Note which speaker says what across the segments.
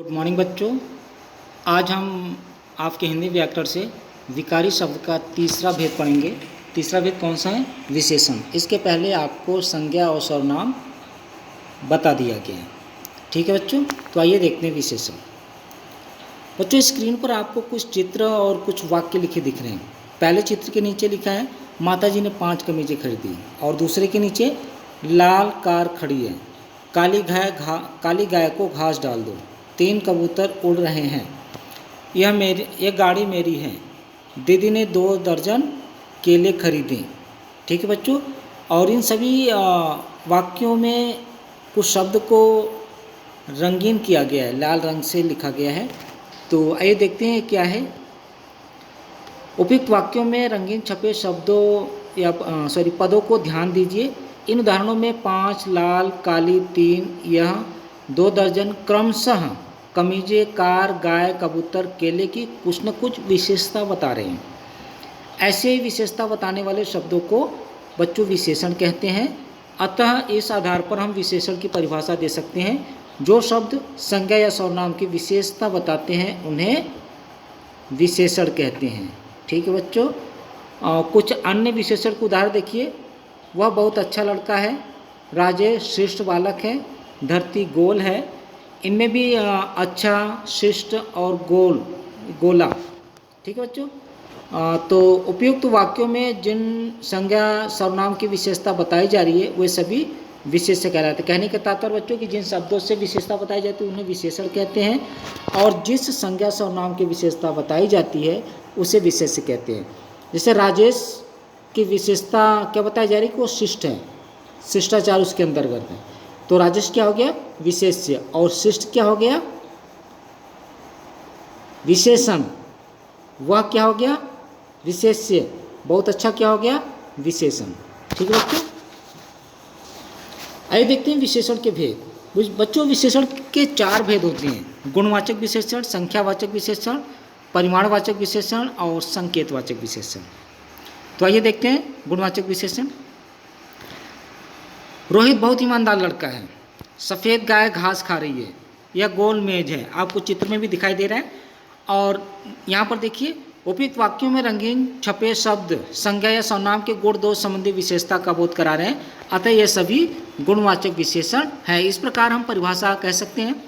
Speaker 1: Good morning बच्चों। आज हम आपके हिंदी व्याकरण से विकारी शब्द का तीसरा भेद पढ़ेंगे। तीसरा भेद कौन सा है? विशेषण। इसके पहले आपको संज्ञा और सर्वनाम बता दिया गया है। ठीक है बच्चों, तो आइए देखते हैं विशेषण। बच्चों, स्क्रीन पर आपको कुछ चित्र और कुछ वाक्य लिखे दिख रहे हैं। पहले चित्र के नीचे लिखा है माताजी ने 5 कमीजें खरीदी, और दूसरे के नीचे लाल कार खड़ी है, काली गाय को घास डाल दो, 3 कबूतर उड़ रहे हैं, यह गाड़ी मेरी है, दीदी ने 2 दर्जन केले खरीदे। ठीक है बच्चों, और इन सभी वाक्यों में कुछ शब्द को रंगीन किया गया है, लाल रंग से लिखा गया है। तो आइए देखते हैं क्या है। उपयुक्त वाक्यों में रंगीन छपे शब्दों या पदों को ध्यान दीजिए। इन उदाहरणों में 5, लाल, काली, 3, यह, 2 दर्जन क्रमशः कमीजें, कार, गाय, कबूतर, केले की कुछ न कुछ विशेषता बता रहे हैं। ऐसे ही विशेषता बताने वाले शब्दों को बच्चों विशेषण कहते हैं। अतः इस आधार पर हम विशेषण की परिभाषा दे सकते हैं। जो शब्द संज्ञा या सर्वनाम की विशेषता बताते हैं उन्हें विशेषण कहते हैं। ठीक है बच्चों, कुछ अन्य विशेषण के उदाहरण देखिए। वह बहुत अच्छा लड़का है, राजेश श्रेष्ठ बालक है, धरती गोल है। इनमें भी अच्छा, शिष्ट और गोला। ठीक है बच्चों, तो उपयुक्त वाक्यों में जिन संज्ञा सर्वनाम की विशेषता बताई जा रही है वे सभी विशेष्य कहलाते हैं। कहने का तात्पर्य बच्चों कि जिन शब्दों से विशेषता बताई जाती है उन्हें विशेषण कहते हैं, और जिस संज्ञा सर्वनाम की विशेषता बताई जाती है उसे विशेष्य कहते हैं। जैसे राजेश की विशेषता क्या बताई जा रही है कि वो शिष्ट है, शिष्टाचार उसके अंतर्गत है। तो राजेश क्या हो गया? विशेष्य। और शिष्ट क्या हो गया? विशेषण। वह क्या हो गया? विशेष्य। बहुत अच्छा क्या हो गया? विशेषण। ठीक है बच्चों, आइए देखते हैं विशेषण के भेद। बच्चों, विशेषण के 4 भेद होते हैं: गुणवाचक विशेषण, संख्यावाचक विशेषण, परिमाणवाचक विशेषण और संकेतवाचक विशेषण। तो आइए देखते हैं गुणवाचक विशेषण। रोहित बहुत ईमानदार लड़का है, सफ़ेद गाय घास खा रही है, यह गोल मेज है। आपको चित्र में भी दिखाई दे रहा है। और यहाँ पर देखिए, उपयुक्त वाक्यों में रंगीन छपे शब्द संज्ञा या सर्वनाम के गुण दोष संबंधी विशेषता का बोध करा रहे हैं। अतः ये सभी गुणवाचक विशेषण है। इस प्रकार हम परिभाषा कह सकते हैं।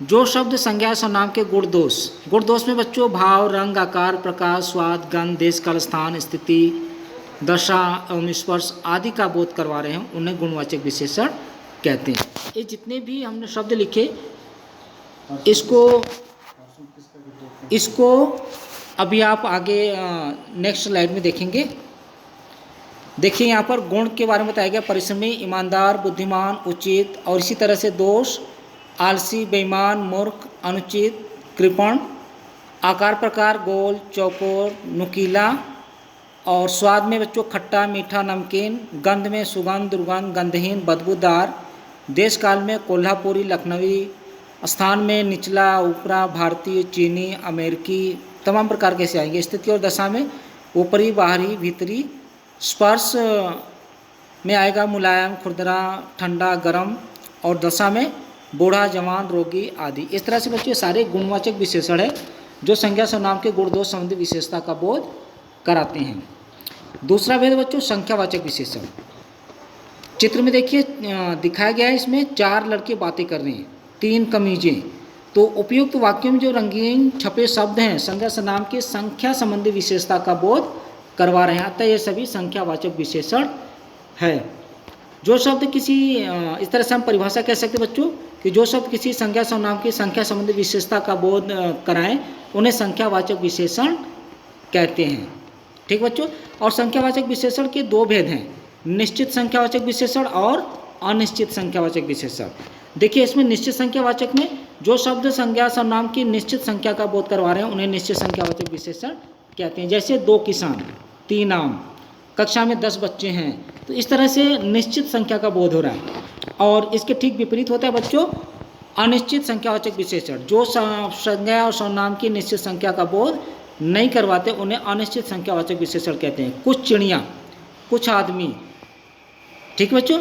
Speaker 1: जो शब्द संज्ञा सर्वनाम के गुण दोष में बच्चों भाव, रंग, आकार, प्रकार, स्वाद, गंध, देश, काल, स्थान, स्थिति, दशा एवं स्पर्श आदि का बोध करवा रहे हैं उन्हें गुणवाचक विशेषण कहते हैं। ये जितने भी हमने शब्द लिखे इसको अभी आप आगे नेक्स्ट स्लाइड में देखेंगे। देखिए यहाँ पर गुण के बारे में बताया गया: परिश्रमी, ईमानदार, बुद्धिमान, उचित। और इसी तरह से दोष: आलसी, बेईमान, मूर्ख, अनुचित, कृपण। आकार प्रकार: गोल, चौकोर, नुकीला। और स्वाद में बच्चों खट्टा, मीठा, नमकीन। गंध में सुगंध, दुर्गंध, गंधहीन, बदबूदार। देश काल में कोल्हापुरी, लखनवी। स्थान में निचला, ऊपरा, भारतीय, चीनी, अमेरिकी। तमाम प्रकार कैसे आएंगे। स्थिति और दशा में ऊपरी, बाहरी, भीतरी। स्पर्श में आएगा मुलायम, खुरदरा, ठंडा, गर्म। और दशा में बूढ़ा, जवान, रोगी आदि। इस तरह से बच्चों सारे गुणवाचक विशेषण है जो संज्ञा सर्वनाम के गुण दोष संबंधी विशेषता का बोध कराते हैं। दूसरा भेद बच्चों संख्यावाचक विशेषण। चित्र में देखिए दिखाया गया है, इसमें 4 लड़के बातें कर रहे हैं, 3 कमीजें। तो उपयुक्त वाक्यों में जो रंगीन छपे शब्द हैं संज्ञा सर्वनाम के संख्या संबंधी विशेषता का बोध करवा रहे हैं। अतः ये सभी संख्यावाचक विशेषण है। जो शब्द किसी इस तरह से हम परिभाषा कह सकते हैं बच्चों कि जो शब्द किसी संज्ञा सर्वनाम की संख्या संबंधी विशेषता का बोध कराएं उन्हें संख्यावाचक विशेषण कहते हैं। ठीक बच्चों, और संख्यावाचक विशेषण के 2 भेद हैं: निश्चित संख्यावाचक विशेषण और अनिश्चित संख्यावाचक विशेषण। देखिए इसमें निश्चित संख्यावाचक में जो शब्द संज्ञा सर्वनाम की निश्चित संख्या का बोध करवा रहे हैं उन्हें निश्चित संख्यावाचक विशेषण कहते हैं। जैसे 2 किसान, 3 आम, कक्षा में 10 बच्चे हैं। तो इस तरह से निश्चित संख्या का बोध हो रहा है। और इसके ठीक विपरीत होता है बच्चों अनिश्चित संख्यावाचक विशेषण। जो संज्ञा और सर्वनाम की निश्चित संख्या का बोध नहीं करवाते उन्हें अनिश्चित संख्यावाचक विशेषण कहते हैं। कुछ चिड़ियाँ, कुछ आदमी। ठीक बच्चों,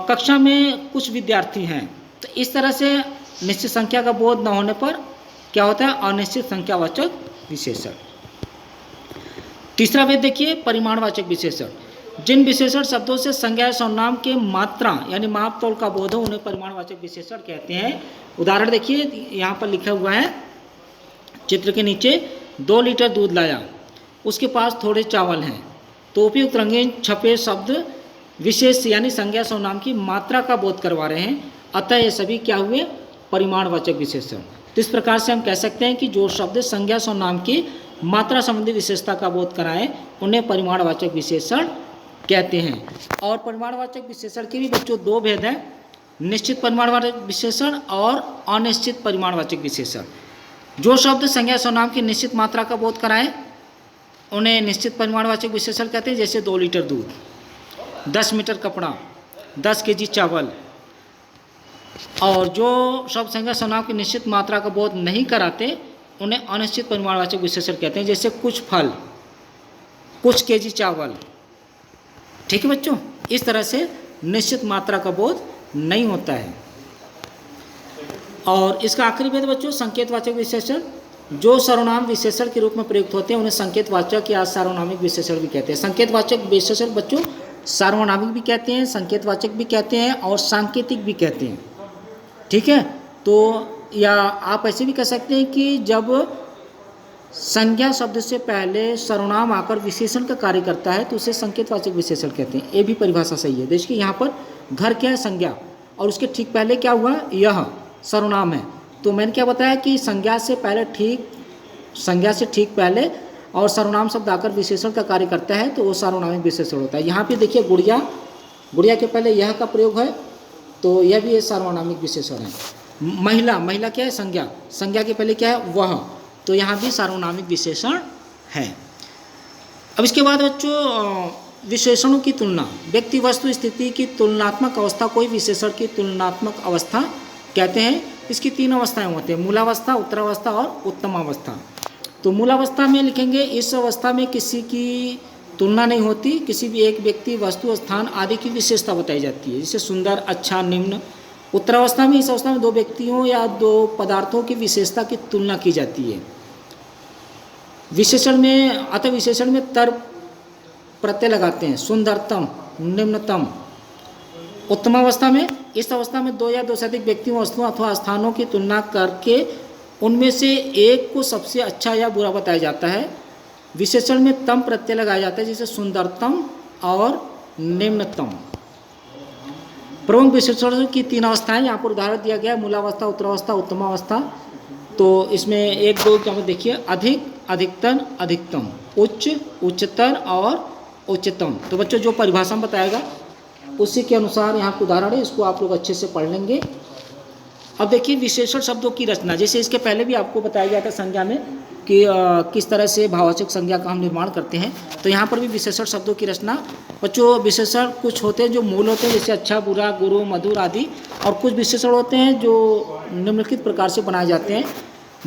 Speaker 1: कक्षा में कुछ विद्यार्थी हैं। तो इस तरह से निश्चित संख्या का बोध न होने पर क्या होता है, अनिश्चित संख्यावाचक विशेषण। तीसरा भेद देखिए, परिमाणवाचक विशेषण। जिन विशेषण शब्दों से संज्ञा या सर्वनाम के मात्रा यानी माप तोल का बोध हो उन्हें परिमाणवाचक विशेषण कहते हैं। उदाहरण देखिए, यहाँ पर लिखा हुआ है चित्र के नीचे, 2 लीटर दूध लाया, उसके पास थोड़े चावल हैं। तो उपयुक्त रंगीन छपे शब्द विशेष यानी संज्ञा सर्वनाम की मात्रा का बोध करवा रहे हैं, अतः ये सभी क्या हुए, परिमाणवाचक विशेषण। तो इस प्रकार से हम कह सकते हैं कि जो शब्द संज्ञा सर्वनाम की मात्रा संबंधी विशेषता का बोध कराएं उन्हें परिमाणवाचक विशेषण कहते हैं। और परिमाणवाचक विशेषण के भी बच्चों 2 भेद हैं, निश्चित परिमाणवाचक विशेषण और अनिश्चित परिमाणवाचक विशेषण। जो शब्द संज्ञा सर्वनाम की निश्चित मात्रा का बोध कराएं उन्हें निश्चित परिमाणवाचक विशेषण कहते हैं, जैसे 2 लीटर दूध, 10 मीटर कपड़ा, 10 केजी चावल। और जो शब्द संज्ञा सर्वनाम की निश्चित मात्रा का बोध नहीं कराते उन्हें अनिश्चित परिमाणवाचक विशेषण कहते हैं, जैसे कुछ फल, कुछ केजी चावल। ठीक है बच्चों, इस तरह से निश्चित मात्रा का बोध नहीं होता है। और इसका आखिरी भेद बच्चों, संकेतवाचक विशेषण। जो सर्वनाम विशेषण के रूप में प्रयुक्त होते हैं उन्हें संकेतवाचक या सार्वनामिक विशेषण भी कहते हैं। संकेतवाचक विशेषण बच्चों सार्वनामिक भी कहते हैं, संकेतवाचक भी कहते हैं और सांकेतिक भी कहते हैं। ठीक है, तो या आप ऐसे भी कह सकते हैं कि जब संज्ञा शब्द से पहले सर्वनाम आकर विशेषण का कार्य करता है तो उसे संकेतवाचक विशेषण कहते हैं। ये भी परिभाषा सही है। देखिए यहाँ पर घर क्या है, संज्ञा, और उसके ठीक पहले क्या हुआ, यह सर्वनाम है। तो मैंने क्या बताया कि संज्ञा से ठीक पहले और सर्वनाम शब्द आकर विशेषण का कार्य करता है तो वो सार्वनामिक विशेषण होता है। यहाँ पे देखिए गुड़िया, गुड़िया के पहले यह का प्रयोग है तो यह भी एक सार्वनामिक विशेषण है। महिला, महिला क्या है, संज्ञा, संज्ञा के पहले क्या है, वह, तो यहाँ भी सार्वनामिक विशेषण है। अब इसके बाद बच्चों विशेषणों की तुलना। व्यक्ति वस्तु स्थिति की तुलनात्मक अवस्था कोई विशेषण की तुलनात्मक अवस्था कहते हैं। इसकी 3 अवस्थाएं होती हैं, मूलावस्था, उत्तरावस्था और उत्तमावस्था। तो मूलावस्था में लिखेंगे, इस अवस्था में किसी की तुलना नहीं होती, किसी भी एक व्यक्ति, वस्तु, स्थान आदि की विशेषता बताई जाती है, जैसे सुंदर, अच्छा, निम्न। उत्तरावस्था में, इस अवस्था में 2 व्यक्तियों या 2 पदार्थों की विशेषता की तुलना की जाती है। विशेषण में, अतः विशेषण में तर प्रत्यय लगाते हैं, सुंदरतम, निम्नतम। उत्तमावस्था में, इस अवस्था में 2 या 2 से अधिक व्यक्तियों, वस्तुओं अथवा स्थानों की तुलना करके उनमें से एक को सबसे अच्छा या बुरा बताया जाता है। विशेषण में तम प्रत्यय लगाया जाता है, जैसे सुंदरतम और निम्नतम। प्रमुख विशेषणों की 3 अवस्थाएं यहाँ पर उदाहरण दिया गया है, मूलावस्था, उत्तरावस्था, उत्तमावस्था। तो इसमें 1, 2 क्या देखिए, अधिक, अधिकतम, अधिकतम, उच्च, उच्चतर और उच्चतम। तो बच्चों जो परिभाषा बताएगा उसी के अनुसार यहाँ पर उदाहरण है, इसको आप लोग अच्छे से पढ़ लेंगे। अब देखिए विशेषण शब्दों की रचना, जैसे इसके पहले भी आपको बताया गया था संज्ञा में कि किस तरह से भाववाचक संज्ञा का हम निर्माण करते हैं। तो यहाँ पर भी विशेषण शब्दों की रचना। बच्चों विशेषण कुछ होते हैं जो मूल होते हैं, जैसे अच्छा, बुरा, गुरु, मधुर आदि, और कुछ विशेषण होते हैं जो निम्नलिखित प्रकार से बनाए जाते हैं।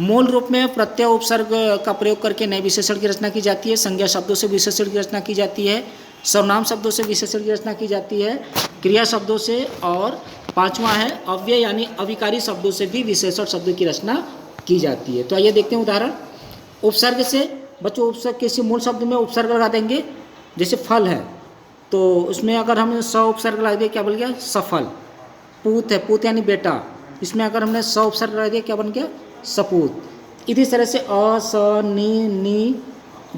Speaker 1: मूल रूप में प्रत्यय उपसर्ग का प्रयोग करके नए विशेषण की रचना की जाती है, संज्ञा शब्दों से विशेषण की रचना की जाती है, सर्वनाम शब्दों से विशेषण की रचना की जाती है, क्रिया शब्दों से, और 5वां है अव्यय यानी अविकारी शब्दों से भी विशेषण शब्दों की रचना की जाती है। तो आइए देखते हैं उदाहरण। उपसर्ग से बच्चों, उपसर्ग किसी मूल शब्द में उपसर्ग लगा देंगे, जैसे फल है तो उसमें अगर हमने 100 उपसर्ग लगा दिया क्या बन गया, सफल। पूत है, पूत यानी बेटा, इसमें अगर हमने 100 उपसर्ग लगा दिया क्या बन गया, सपूत। इसी तरह से अ, स, नी,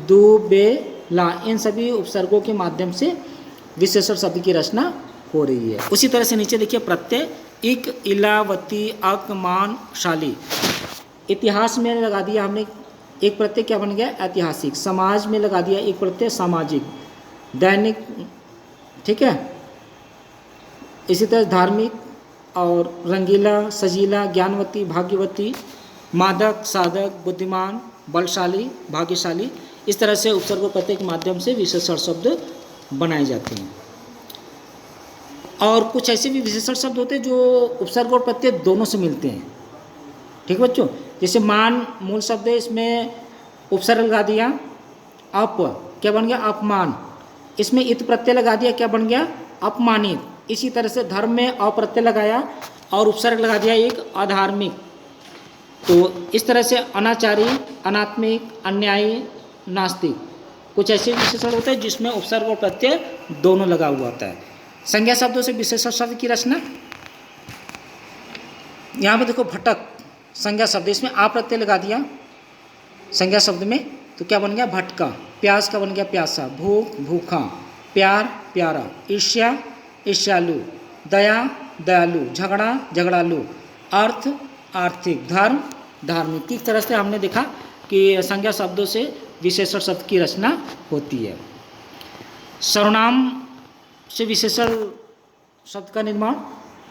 Speaker 1: दु, बे, ला, इन सभी उपसर्गों के माध्यम से विशेषण शब्द की रचना हो रही है। उसी तरह से नीचे देखिए प्रत्यय, इक, इलावती, अक, मान, शाली। इतिहास में लगा दिया हमने एक प्रत्यय, क्या बन गया, ऐतिहासिक। समाज में लगा दिया एक प्रत्यय, सामाजिक। दैनिक, ठीक है। इसी तरह धार्मिक और रंगीला, सजीला, ज्ञानवती, भाग्यवती, मादक, साधक, बुद्धिमान, बलशाली, भाग्यशाली। इस तरह से उपसर्ग प्रत्यय के माध्यम से विशेषण शब्द बनाए जाते हैं। और कुछ ऐसे भी विशेषण शब्द होते हैं जो उपसर्ग और प्रत्यय दोनों से मिलते हैं। ठीक है बच्चों, जैसे मान मूल शब्द है, इसमें उपसर्ग लगा दिया अप, क्या बन गया, अपमान। इसमें इत प्रत्यय लगा दिया, क्या बन गया, अपमानित। इसी तरह से धर्म में अप्रत्यय लगाया और उपसर्ग लगा दिया एक अधार्मिक। तो इस तरह से अनाचारी, अनात्मिक, अन्यायी, नास्तिक, कुछ ऐसे विशेषण होते हैं जिसमें उपसर्ग और प्रत्यय दोनों लगा हुआ होता है। संज्ञा शब्दों से विशेषण शब्द की रचना, यहाँ पे देखो भटक संज्ञा शब्द, इसमें आ प्रत्यय लगा दिया संज्ञा शब्द में, तो क्या बन गया भटका। प्यास का बन गया प्यासा, भूख भूखा, प्यार प्यारा, ईर्ष्या ईर्ष्यालु, दया दयालु, झगड़ा झगड़ालु, अर्थ आर्थिक, धर्म धार्मिक। इस तरह से हमने देखा कि संज्ञा शब्दों से विशेषण शब्द की रचना होती है। सर्वनाम से विशेषण शब्द का निर्माण,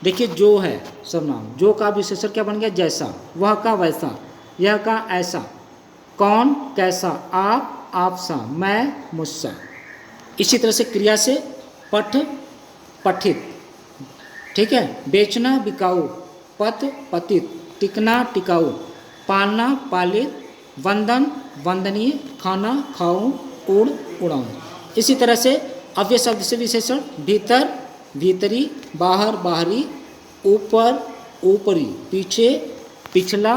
Speaker 1: देखिए जो है सर्वनाम, जो का विशेषण क्या बन गया जैसा, वह का वैसा, यह का ऐसा, कौन कैसा, आप आपसा, मैं मुझसा। इसी तरह से क्रिया से पठ पठित, ठीक है, बेचना बिकाऊ, पत पतित, टिकना टिकाऊ, पालना पालित, वंदन वंदनीय, खाना खाऊं, उड़ उड़ाऊं। इसी तरह से अव्यय शब्द से विशेषण भीतर भीतरी, बाहर बाहरी, ऊपर ऊपरी, पीछे पिछला